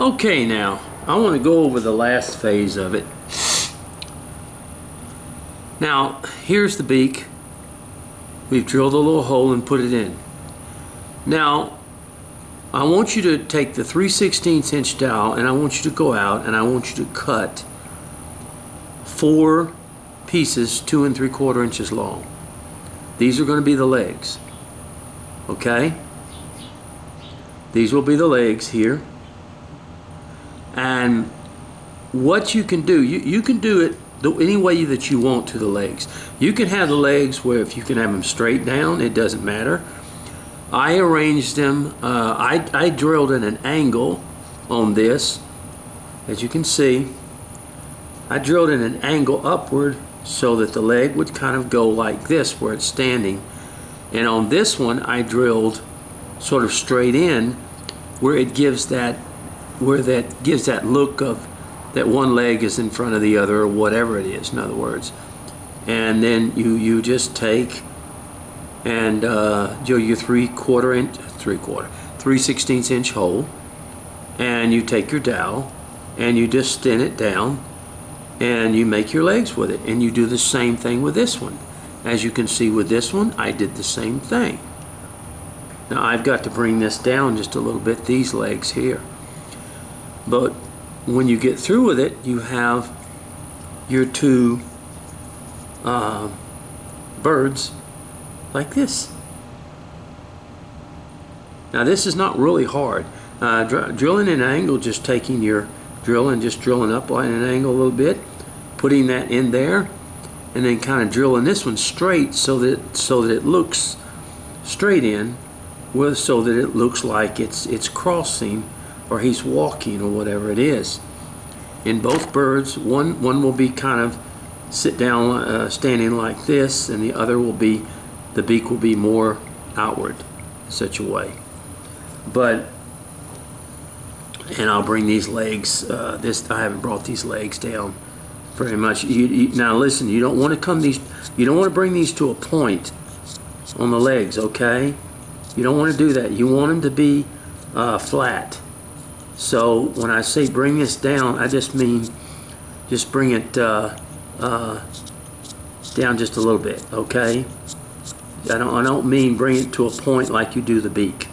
Okay, now I want to go over the last phase of it. Now here's the beak. We've drilled a little hole and put it in. Now I want you to take the 3/16 inch dowel and I want you to go out and I want you to cut 4 pieces 2 3/4 inches long. These are going to be the legs. Okay? These will be the legs here. And what you can do, you can do it any way that you want to the legs. You can have the legs where if you can have them straight down, it doesn't matter. I arranged them, I drilled at an angle on this. As you can see, I drilled at an angle upward so that the leg would kind of go like this where it's standing. And on this one, I drilled sort of straight in where it gives that look of that one leg is in front of the other or whatever it is, in other words. And then you just take and drill your 3/16 inch hole, and you take your dowel and you just thin it down and you make your legs with it, and you do the same thing with this one. As you can see with this one, I did the same thing. Now I've got to bring this down just a little bit, these legs here. But when you get through with it, you have your 2 birds like this. Now this is not really hard. Drilling an angle, just taking your drill and just drilling up at an angle a little bit, putting that in there, and then kind of drilling this one straight so that it looks straight in, so that it looks like it's crossing or he's walking or whatever it is. In both birds, one will be kind of sit down, standing like this, and the other will be, the beak will be more outward, such a way. And I'll bring these legs, I haven't brought these legs down very much. Now listen, you don't want to bring these to a point on the legs, okay? You don't want to do that. You want them to be flat. So when I say bring this down, I just mean just bring it down just a little bit, okay? I don't mean bring it to a point like you do the beak.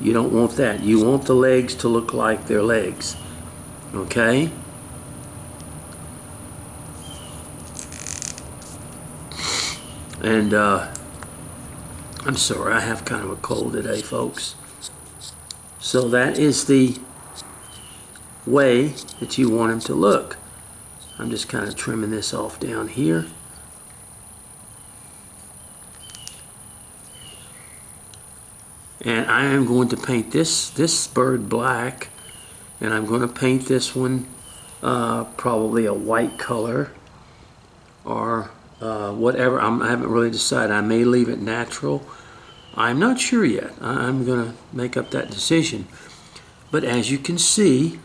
You don't want that. You want the legs to look like they're legs, okay? And I'm sorry, I have kind of a cold today, folks. So that is the way that you want them to look. I'm just kind of trimming this off down here. And I am going to paint this bird black, and I'm going to paint this one probably a white color or whatever. I haven't really decided. I may leave it natural. I'm not sure yet. I'm going to make up that decision. But as you can see,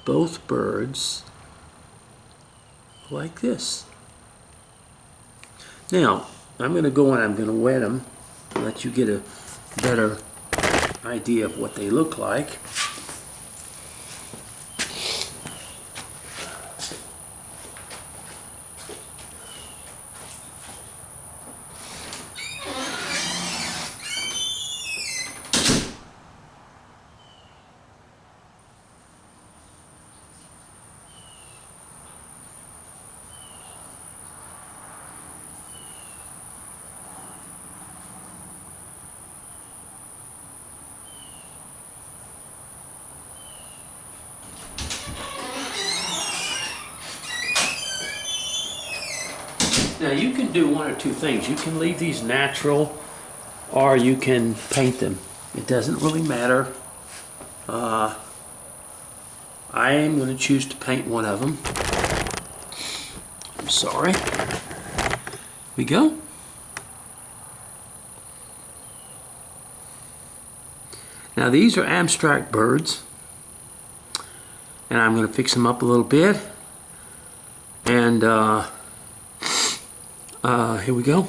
both birds like this. Now, I'm going to go and I'm going to wet them, let you get a better idea of what they look like. Now you can do one or two things. You can leave these natural or you can paint them. It doesn't really matter. I am going to choose to paint one of them. I'm sorry. Here we go. Now these are abstract birds, and I'm going to fix them up a little bit. And here we go.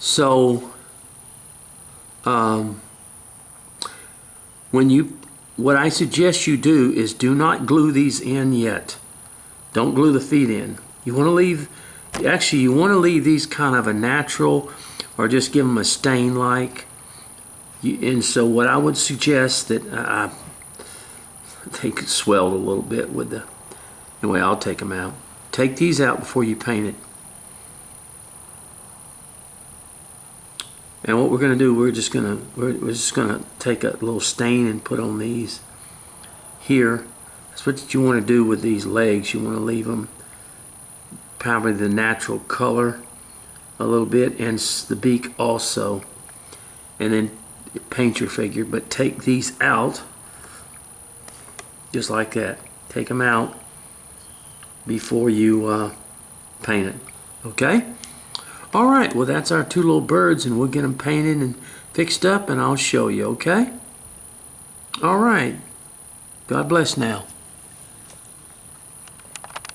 So What I suggest you do is do not glue these in yet. Don't glue the feet in. You want to leave, actually you want to leave these kind of a natural, or just give them a stain like. And so what I would suggest that I think it swelled a little bit with the, anyway, I'll take them out. Take these out before you paint it. And what we're going to do, we're just going to take a little stain and put on these here. That's what you want to do with these legs. You want to leave them probably the natural color a little bit, and the beak also, and then paint your figure. But take these out just like that. Take them out before you paint it. Okay? Alright, well that's our two little birds, and we'll get them painted and fixed up, and I'll show you, okay? Alright. God bless now.